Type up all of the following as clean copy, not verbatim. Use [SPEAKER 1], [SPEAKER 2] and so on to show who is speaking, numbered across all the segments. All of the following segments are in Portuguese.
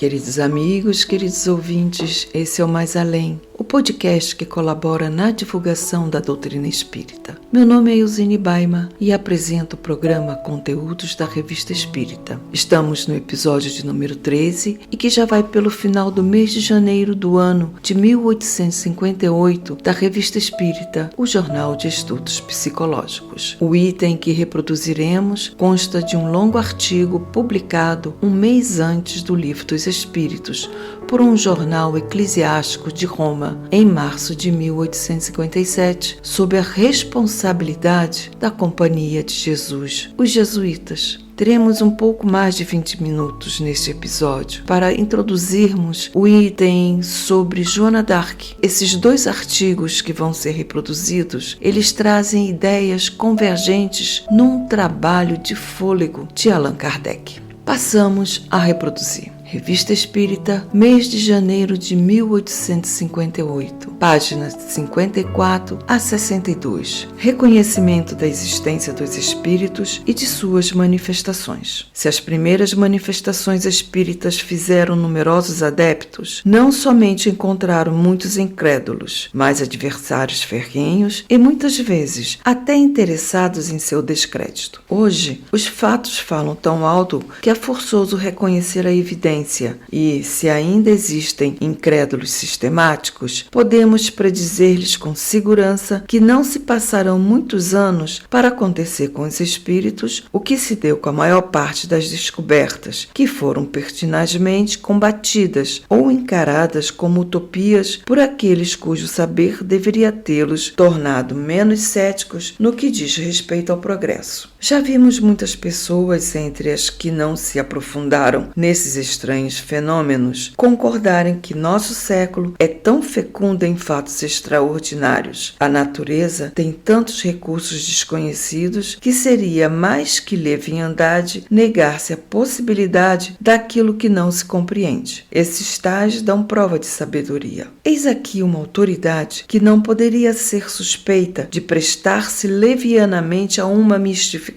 [SPEAKER 1] Queridos amigos, queridos ouvintes, esse é o Mais Além, o podcast que colabora na divulgação da doutrina espírita. Meu nome é Elzine Baima e apresento o programa Conteúdos da Revista Espírita. Estamos no episódio de número 13 e que já vai pelo final do mês de janeiro do ano de 1858 da Revista Espírita, o Jornal de Estudos Psicológicos. O item que reproduziremos consta de um longo artigo publicado um mês antes do Livro dos Espíritos por um jornal eclesiástico de Roma em março de 1857, sob a responsabilidade da Companhia de Jesus, os jesuítas. Teremos um pouco mais de 20 minutos neste episódio para introduzirmos o item sobre Joana d'Arc. Esses dois artigos que vão ser reproduzidos, eles trazem ideias convergentes num trabalho de fôlego de Allan Kardec. Passamos a reproduzir. Revista Espírita, mês de janeiro de 1858, páginas 54 a 62. Reconhecimento da existência dos espíritos e de suas manifestações. Se as primeiras manifestações espíritas fizeram numerosos adeptos, não somente encontraram muitos incrédulos, mas adversários ferrenhos e muitas vezes até interessados em seu descrédito. Hoje, os fatos falam tão alto que é forçoso reconhecer a evidência. E, se ainda existem incrédulos sistemáticos, podemos predizer-lhes com segurança que não se passarão muitos anos para acontecer com os espíritos o que se deu com a maior parte das descobertas, que foram pertinazmente combatidas ou encaradas como utopias por aqueles cujo saber deveria tê-los tornado menos céticos no que diz respeito ao progresso. Já vimos muitas pessoas, entre as que não se aprofundaram nesses estranhos fenômenos, concordarem que nosso século é tão fecundo em fatos extraordinários. A natureza tem tantos recursos desconhecidos que seria mais que leviandade negar-se a possibilidade daquilo que não se compreende. Esses tais dão prova de sabedoria. Eis aqui uma autoridade que não poderia ser suspeita de prestar-se levianamente a uma mistificação.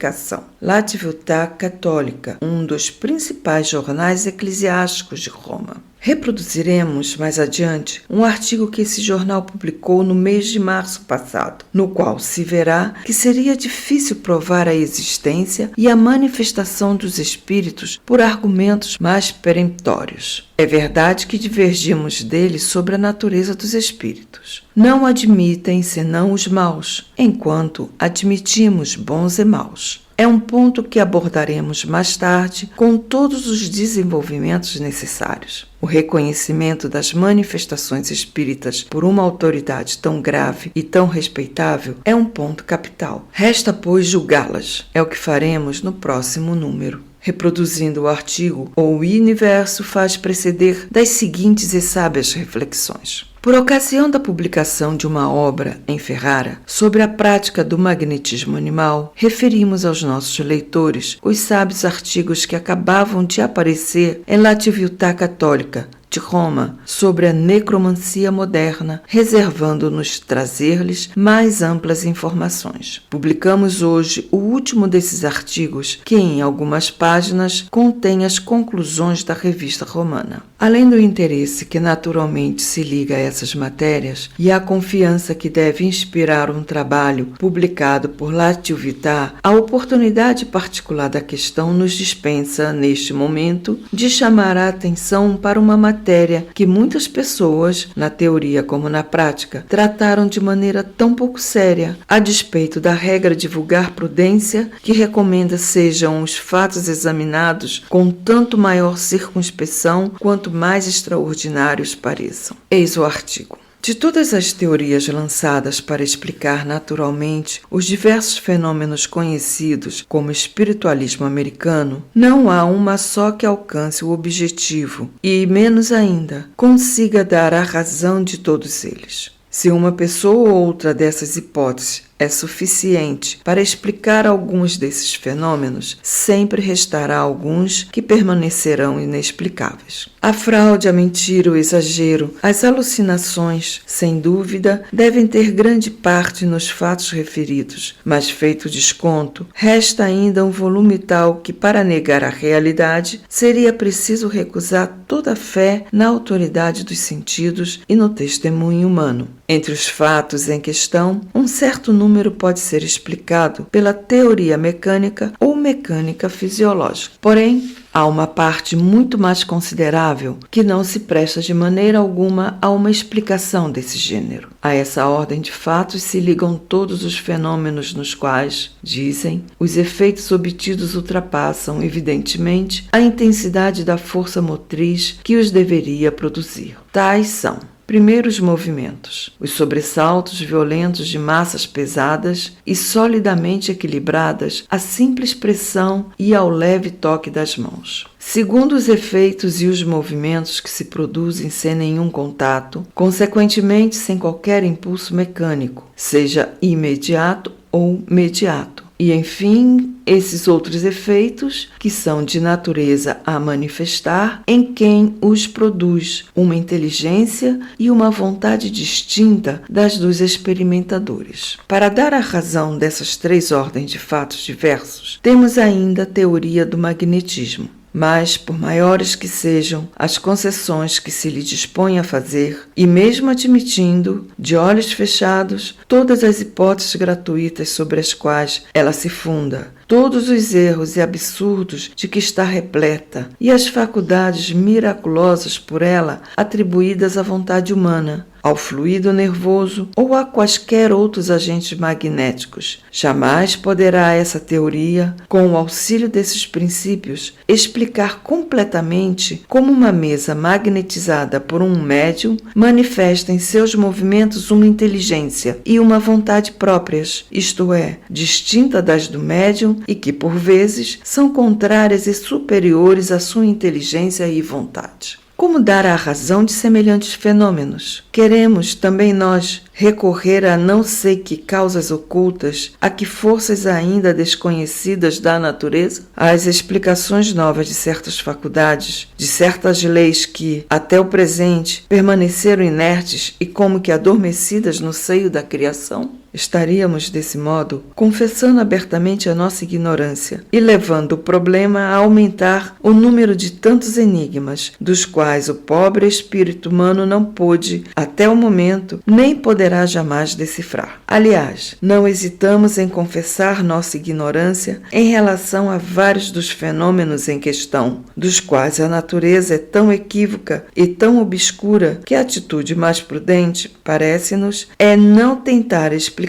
[SPEAKER 1] La Civiltà Católica, um dos principais jornais eclesiásticos de Roma. Reproduziremos mais adiante um artigo que esse jornal publicou no mês de março passado, no qual se verá que seria difícil provar a existência e a manifestação dos espíritos por argumentos mais peremptórios. É verdade que divergimos dele sobre a natureza dos espíritos. Não admitem senão os maus, enquanto admitimos bons e maus. É um ponto que abordaremos mais tarde com todos os desenvolvimentos necessários. O reconhecimento das manifestações espíritas por uma autoridade tão grave e tão respeitável é um ponto capital. Resta, pois, julgá-las. É o que faremos no próximo número. Reproduzindo o artigo, o universo faz preceder das seguintes e sábias reflexões. Por ocasião da publicação de uma obra em Ferrara sobre a prática do magnetismo animal, referimos aos nossos leitores os sábios artigos que acabavam de aparecer em La Civiltà Católica, de Roma, sobre a necromancia moderna, reservando-nos trazer-lhes mais amplas informações. Publicamos hoje o último desses artigos, que em algumas páginas contém as conclusões da revista romana. Além do interesse que naturalmente se liga a essas matérias e a confiança que deve inspirar um trabalho publicado por La Civiltà, a oportunidade particular da questão nos dispensa, neste momento, de chamar a atenção para uma matéria que muitas pessoas, na teoria como na prática, trataram de maneira tão pouco séria, a despeito da regra de vulgar prudência que recomenda sejam os fatos examinados com tanto maior circunspeção quanto mais extraordinários pareçam. Eis o artigo. De todas as teorias lançadas para explicar naturalmente os diversos fenômenos conhecidos como espiritualismo americano, não há uma só que alcance o objetivo e, menos ainda, consiga dar a razão de todos eles. Se uma pessoa ou outra dessas hipóteses é suficiente para explicar alguns desses fenômenos, sempre restará alguns que permanecerão inexplicáveis. A fraude, a mentira, o exagero, as alucinações, sem dúvida, devem ter grande parte nos fatos referidos, mas feito o desconto, resta ainda um volume tal que, para negar a realidade, seria preciso recusar toda a fé na autoridade dos sentidos e no testemunho humano. Entre os fatos em questão, um certo número pode ser explicado pela teoria mecânica ou mecânica fisiológica. Porém, há uma parte muito mais considerável que não se presta de maneira alguma a uma explicação desse gênero. A essa ordem de fatos se ligam todos os fenômenos nos quais, dizem, os efeitos obtidos ultrapassam, evidentemente, a intensidade da força motriz que os deveria produzir. Tais são: primeiro, os movimentos, os sobressaltos violentos de massas pesadas e solidamente equilibradas à simples pressão e ao leve toque das mãos. Segundo, os efeitos e os movimentos que se produzem sem nenhum contato, consequentemente sem qualquer impulso mecânico, seja imediato ou mediato. E, enfim, esses outros efeitos que são de natureza a manifestar em quem os produz uma inteligência e uma vontade distinta das dos experimentadores. Para dar a razão dessas três ordens de fatos diversos, temos ainda a teoria do magnetismo. Mas, por maiores que sejam as concessões que se lhe dispõe a fazer, e mesmo admitindo, de olhos fechados, todas as hipóteses gratuitas sobre as quais ela se funda, todos os erros e absurdos de que está repleta, e as faculdades miraculosas por ela atribuídas à vontade humana, ao fluido nervoso ou a quaisquer outros agentes magnéticos, jamais poderá essa teoria, com o auxílio desses princípios, explicar completamente como uma mesa magnetizada por um médium manifesta em seus movimentos uma inteligência e uma vontade próprias, isto é, distinta das do médium e que, por vezes, são contrárias e superiores à sua inteligência e vontade. Como dar a razão de semelhantes fenômenos? Queremos, também nós, recorrer a não sei que causas ocultas, a que forças ainda desconhecidas da natureza? Às explicações novas de certas faculdades, de certas leis que, até o presente, permaneceram inertes e como que adormecidas no seio da criação? Estaríamos, desse modo, confessando abertamente a nossa ignorância e levando o problema a aumentar o número de tantos enigmas, dos quais o pobre espírito humano não pôde, até o momento, nem poderá jamais decifrar. Aliás, não hesitamos em confessar nossa ignorância em relação a vários dos fenômenos em questão, dos quais a natureza é tão equívoca e tão obscura que a atitude mais prudente, parece-nos, é não tentar explicá-los.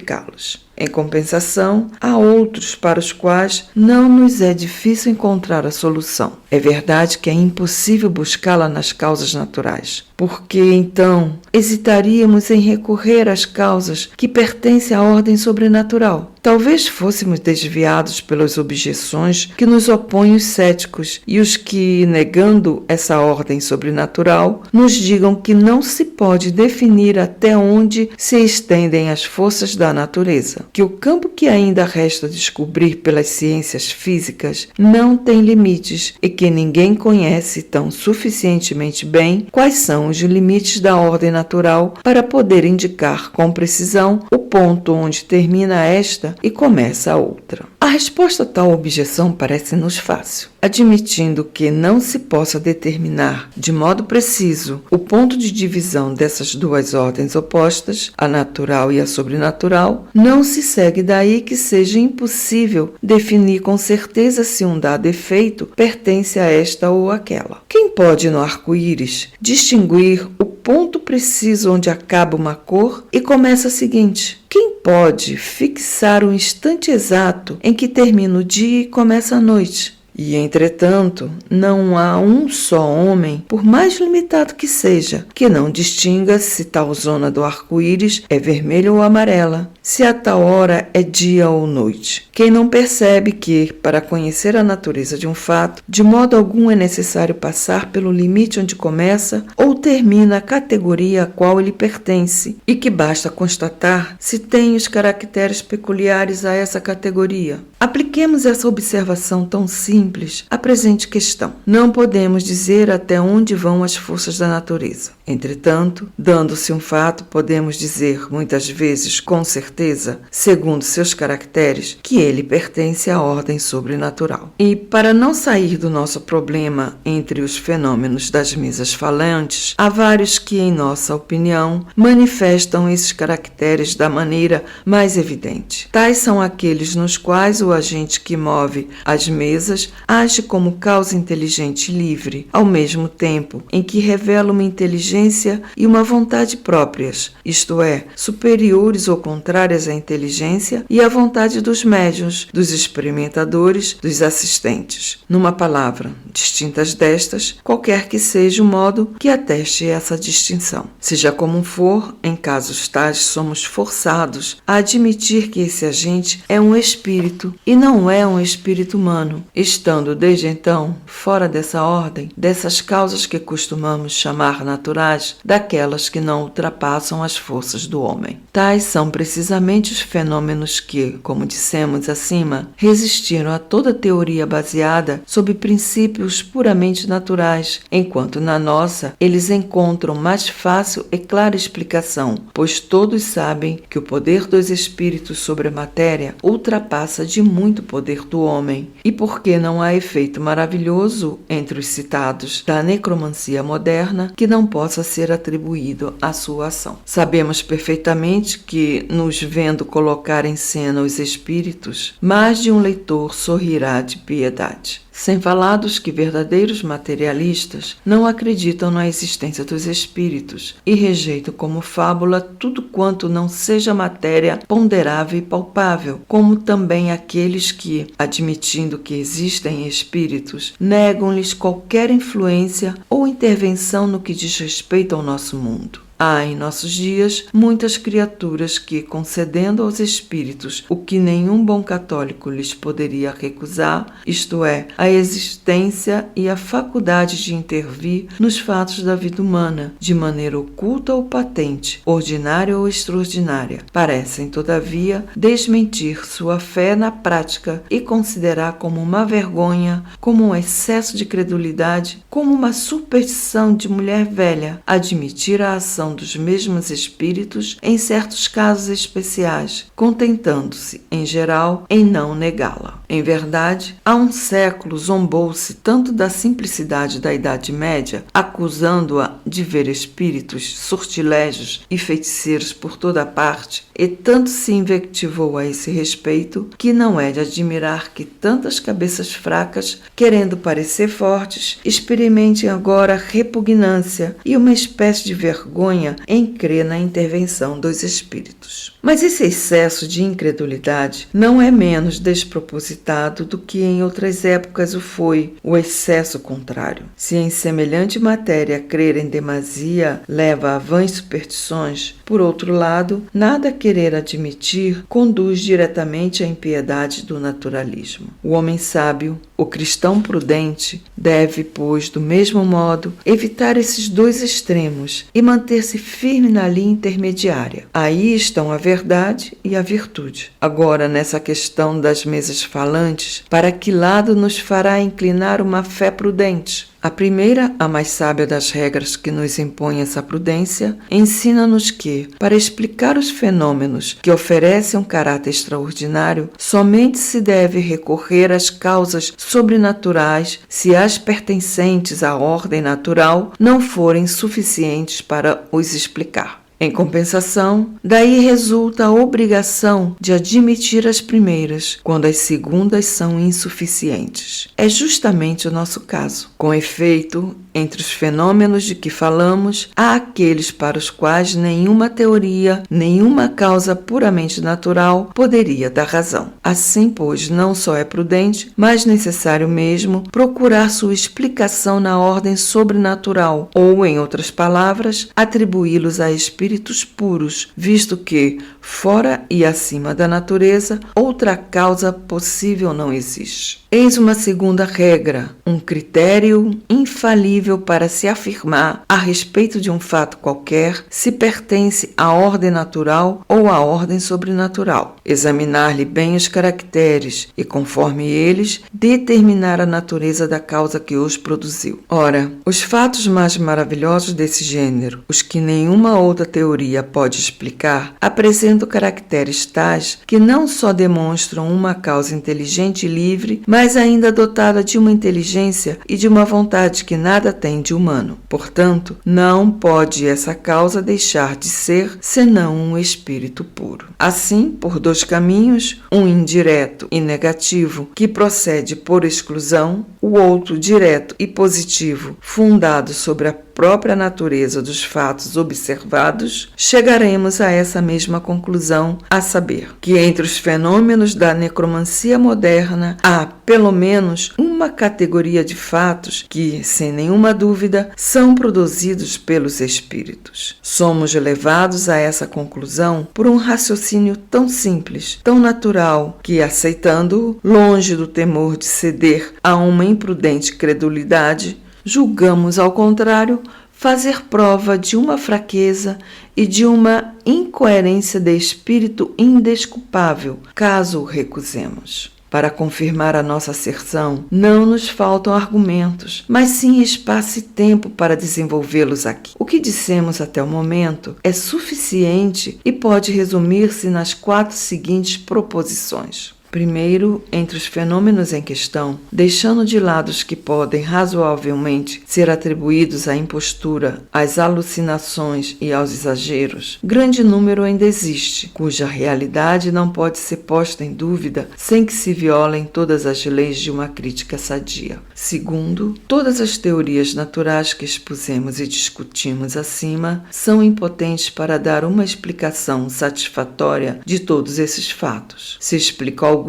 [SPEAKER 1] Em compensação, há outros para os quais não nos é difícil encontrar a solução. É verdade que é impossível buscá-la nas causas naturais, porque, então, hesitaríamos em recorrer às causas que pertencem à ordem sobrenatural. Talvez fôssemos desviados pelas objeções que nos opõem os céticos e os que, negando essa ordem sobrenatural, nos digam que não se pode definir até onde se estendem as forças da natureza, que o campo que ainda resta descobrir pelas ciências físicas não tem limites e que ninguém conhece tão suficientemente bem quais são os limites da ordem natural para poder indicar com precisão o ponto onde termina esta e começa a outra. A resposta a tal objeção parece-nos fácil. Admitindo que não se possa determinar de modo preciso o ponto de divisão dessas duas ordens opostas, a natural e a sobrenatural, não se segue daí que seja impossível definir com certeza se um dado efeito pertence a esta ou aquela. Quem pode, no arco-íris, distinguir o ponto preciso onde acaba uma cor e começa a seguinte? Quem pode fixar o instante exato em que termina o dia e começa a noite? E, entretanto, não há um só homem, por mais limitado que seja, que não distinga se tal zona do arco-íris é vermelha ou amarela, se a tal hora é dia ou noite. Quem não percebe que, para conhecer a natureza de um fato, de modo algum é necessário passar pelo limite onde começa ou termina a categoria a qual ele pertence, e que basta constatar se tem os caracteres peculiares a essa categoria. Apliquemos essa observação tão simples à presente questão. Não podemos dizer até onde vão as forças da natureza. Entretanto, dando-se um fato, podemos dizer, muitas vezes, com certeza, segundo seus caracteres, que ele pertence à ordem sobrenatural. E, para não sair do nosso problema entre os fenômenos das mesas falantes, há vários que, em nossa opinião, manifestam esses caracteres da maneira mais evidente. Tais são aqueles nos quais o agente que move as mesas age como causa inteligente e livre, ao mesmo tempo em que revela uma inteligência e uma vontade próprias, isto é, superiores ou contrárias à inteligência e à vontade dos médiuns, dos experimentadores, dos assistentes. Numa palavra, distintas destas, qualquer que seja o modo que ateste essa distinção. Seja como for, em casos tais somos forçados a admitir que esse agente é um espírito e não é um espírito humano, estando desde então fora dessa ordem, dessas causas que costumamos chamar naturais, daquelas que não ultrapassam as forças do homem. Tais são precisamente os fenômenos que, como dissemos acima, resistiram a toda teoria baseada sob princípios puramente naturais, enquanto na nossa eles encontram mais fácil e clara explicação, pois todos sabem que o poder dos espíritos sobre a matéria ultrapassa de muito o poder do homem, e porque não há efeito maravilhoso entre os citados da necromancia moderna que não possa ser atribuído à sua ação. Sabemos perfeitamente que, nos vendo colocar em cena os espíritos, mais de um leitor sorrirá de piedade. Sem falar dos que verdadeiros materialistas não acreditam na existência dos espíritos e rejeitam como fábula tudo quanto não seja matéria ponderável e palpável, como também aqueles que, admitindo que existem espíritos, negam-lhes qualquer influência ou intervenção no que diz respeito ao nosso mundo. Há em nossos dias muitas criaturas que, concedendo aos espíritos o que nenhum bom católico lhes poderia recusar, isto é, a existência e a faculdade de intervir nos fatos da vida humana, de maneira oculta ou patente, ordinária ou extraordinária, parecem, todavia, desmentir sua fé na prática e considerar como uma vergonha, como um excesso de credulidade, como uma superstição de mulher velha, admitir a ação dos mesmos espíritos em certos casos especiais, contentando-se, em geral, em não negá-la. Em verdade, há um século zombou-se tanto da simplicidade da Idade Média, acusando-a de ver espíritos, sortilégios e feiticeiros por toda parte, e tanto se invectivou a esse respeito, que não é de admirar que tantas cabeças fracas, querendo parecer fortes, experimentem agora repugnância e uma espécie de vergonha em crer na intervenção dos espíritos. Mas esse excesso de incredulidade não é menos despropositado do que em outras épocas o foi, o excesso contrário. Se em semelhante matéria crer em demasia leva a vãs superstições, por outro lado, nada querer admitir conduz diretamente à impiedade do naturalismo. O homem sábio, o cristão prudente, deve, pois, do mesmo modo, evitar esses dois extremos e manter-se firme na linha intermediária. Aí estão a verdade e a virtude. Agora, nessa questão das mesas falantes, para que lado nos fará inclinar uma fé prudente? A primeira, a mais sábia das regras que nos impõe essa prudência, ensina-nos que, para explicar os fenômenos que oferecem um caráter extraordinário, somente se deve recorrer às causas sobrenaturais se as pertencentes à ordem natural não forem suficientes para os explicar. Em compensação, daí resulta a obrigação de admitir as primeiras, quando as segundas são insuficientes. É justamente o nosso caso. Com efeito, entre os fenômenos de que falamos, há aqueles para os quais nenhuma teoria, nenhuma causa puramente natural poderia dar razão. Assim, pois, não só é prudente, mas necessário mesmo procurar sua explicação na ordem sobrenatural, ou, em outras palavras, atribuí-los a espíritos puros, visto que, fora e acima da natureza, outra causa possível não existe. Eis uma segunda regra, um critério infalível para se afirmar a respeito de um fato qualquer se pertence à ordem natural ou à ordem sobrenatural. Examinar-lhe bem os caracteres e, conforme eles, determinar a natureza da causa que os produziu. Ora, os fatos mais maravilhosos desse gênero, os que nenhuma outra teoria pode explicar, apresentam caracteres tais que não só demonstram uma causa inteligente e livre, mas ainda dotada de uma inteligência e de uma vontade que nada tem de humano. Portanto, não pode essa causa deixar de ser senão um espírito puro. Assim, por dois caminhos, um indireto e negativo, que procede por exclusão, o outro direto e positivo, fundado sobre a própria natureza dos fatos observados, chegaremos a essa mesma conclusão, a saber, que entre os fenômenos da necromancia moderna há, pelo menos, uma categoria de fatos que, sem nenhuma dúvida, são produzidos pelos espíritos. Somos levados a essa conclusão por um raciocínio tão simples, tão natural, que, aceitando-o, longe do temor de ceder a uma imprudente credulidade, julgamos, ao contrário, fazer prova de uma fraqueza e de uma incoerência de espírito indesculpável, caso o recusemos. Para confirmar a nossa asserção, não nos faltam argumentos, mas sim espaço e tempo para desenvolvê-los aqui. O que dissemos até o momento é suficiente e pode resumir-se nas 4 seguintes proposições. Primeiro, entre os fenômenos em questão, deixando de lado os que podem razoavelmente ser atribuídos à impostura, às alucinações e aos exageros, grande número ainda existe, cuja realidade não pode ser posta em dúvida sem que se violem todas as leis de uma crítica sadia. Segundo, todas as teorias naturais que expusemos e discutimos acima são impotentes para dar uma explicação satisfatória de todos esses fatos. Se explica alguns,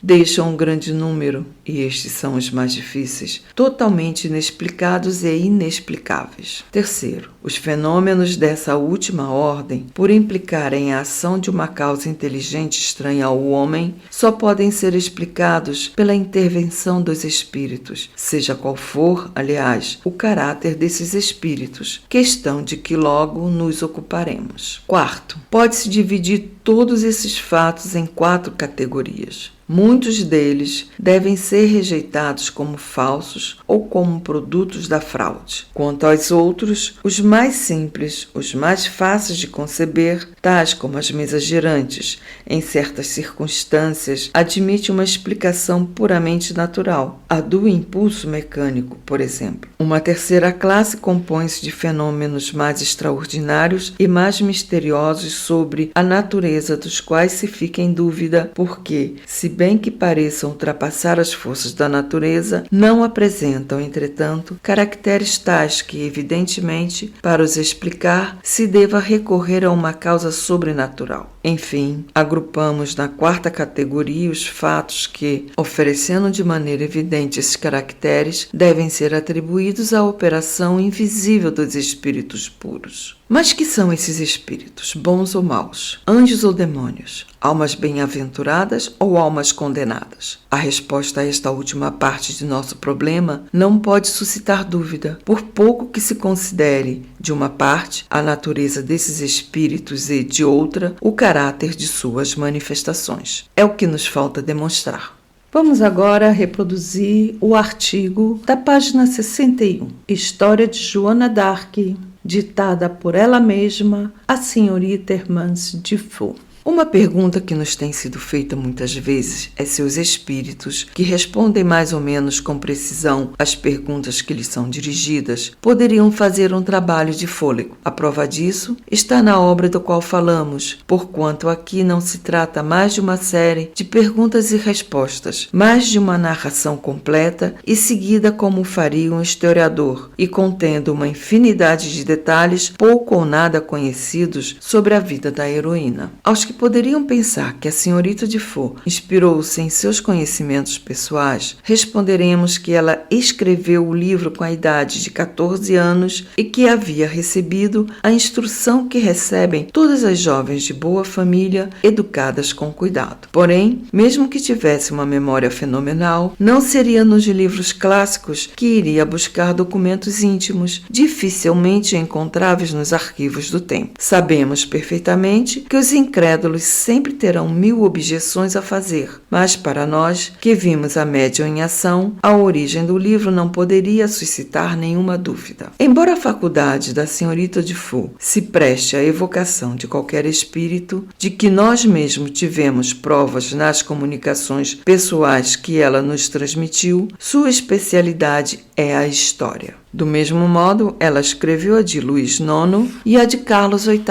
[SPEAKER 1] deixam um grande número, e estes são os mais difíceis, totalmente inexplicados e inexplicáveis. Terceiro, os fenômenos dessa última ordem, por implicarem a ação de uma causa inteligente estranha ao homem, só podem ser explicados pela intervenção dos espíritos, seja qual for, aliás, o caráter desses espíritos, questão de que logo nos ocuparemos. Quarto, pode-se dividir todos esses fatos em 4 categorias. Muitos deles devem ser rejeitados como falsos ou como produtos da fraude. Quanto aos outros, os mais simples, os mais fáceis de conceber, tais como as mesas girantes, em certas circunstâncias, admite uma explicação puramente natural, a do impulso mecânico, por exemplo. Uma terceira classe compõe-se de fenômenos mais extraordinários e mais misteriosos sobre a natureza dos quais se fica em dúvida, porque, se bem que pareçam ultrapassar as forças da natureza, não apresentam, entretanto, caracteres tais que, evidentemente, para os explicar, se deva recorrer a uma causa sobrenatural. Enfim, agrupamos na 4ª categoria os fatos que, oferecendo de maneira evidente esses caracteres, devem ser atribuídos à operação invisível dos espíritos puros. Mas que são esses espíritos, bons ou maus? Anjos ou demônios? Almas bem-aventuradas ou almas condenadas? A resposta a esta última parte de nosso problema não pode suscitar dúvida, por pouco que se considere, de uma parte, a natureza desses espíritos e, de outra, o caráter de suas manifestações. É o que nos falta demonstrar. Vamos agora reproduzir o artigo da página 61, História de Joana d'Arc, ditada por ela mesma, a senhorita Hermance Dufour. Uma pergunta que nos tem sido feita muitas vezes é se os espíritos, que respondem mais ou menos com precisão às perguntas que lhes são dirigidas, poderiam fazer um trabalho de fôlego. A prova disso está na obra do qual falamos, porquanto aqui não se trata mais de uma série de perguntas e respostas, mas de uma narração completa e seguida como faria um historiador, e contendo uma infinidade de detalhes pouco ou nada conhecidos sobre a vida da heroína. Aos que poderiam pensar que a senhorita Dufour inspirou-se em seus conhecimentos pessoais, responderemos que ela escreveu o livro com a idade de 14 anos e que havia recebido a instrução que recebem todas as jovens de boa família educadas com cuidado. Porém, mesmo que tivesse uma memória fenomenal, não seria nos livros clássicos que iria buscar documentos íntimos, dificilmente encontráveis nos arquivos do tempo. Sabemos perfeitamente que os incrédulos sempre terão 1000 objeções a fazer, mas para nós, que vimos a médium em ação, a origem do livro não poderia suscitar nenhuma dúvida. Embora a faculdade da senhorita Dufour se preste à evocação de qualquer espírito, de que nós mesmos tivemos provas nas comunicações pessoais que ela nos transmitiu, sua especialidade é a história. Do mesmo modo, ela escreveu a de Luís IX e a de Carlos VIII,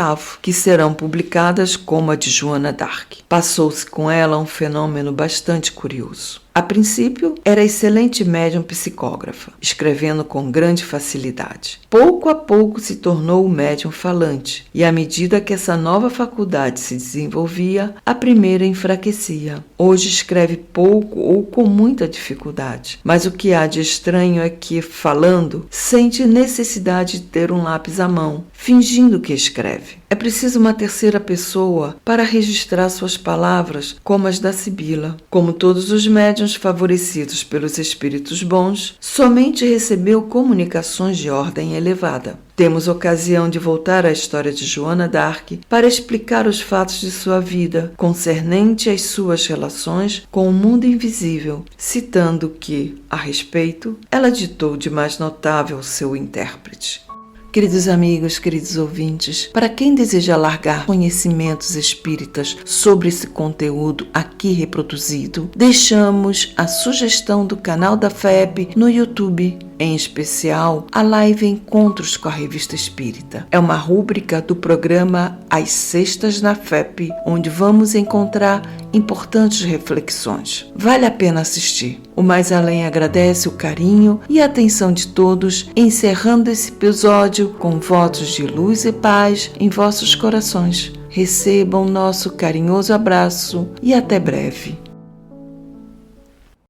[SPEAKER 1] que serão publicadas como a de Joana d'Arc. Passou-se com ela um fenômeno bastante curioso. A princípio, era excelente médium psicógrafa, escrevendo com grande facilidade. Pouco a pouco se tornou médium falante, e à medida que essa nova faculdade se desenvolvia, a primeira enfraquecia. Hoje escreve pouco ou com muita dificuldade, mas o que há de estranho é que, falando, sente necessidade de ter um lápis à mão, fingindo que escreve. É preciso uma terceira pessoa para registrar suas palavras, como as da Sibila. Como todos os médiuns favorecidos pelos espíritos bons, somente recebeu comunicações de ordem elevada. Temos ocasião de voltar à história de Joana d'Arc para explicar os fatos de sua vida, concernente às suas relações com o mundo invisível, citando que, a respeito, ela ditou de mais notável seu intérprete. Queridos amigos, queridos ouvintes, para quem deseja largar conhecimentos espíritas sobre esse conteúdo aqui reproduzido, deixamos a sugestão do canal da FEB no YouTube, em especial a live Encontros com a Revista Espírita. É uma rúbrica do programa Às Sextas na FEP, onde vamos encontrar importantes reflexões. Vale a pena assistir. O Mais Além agradece o carinho e a atenção de todos, encerrando esse episódio com votos de luz e paz em vossos corações. Recebam nosso carinhoso abraço e até breve.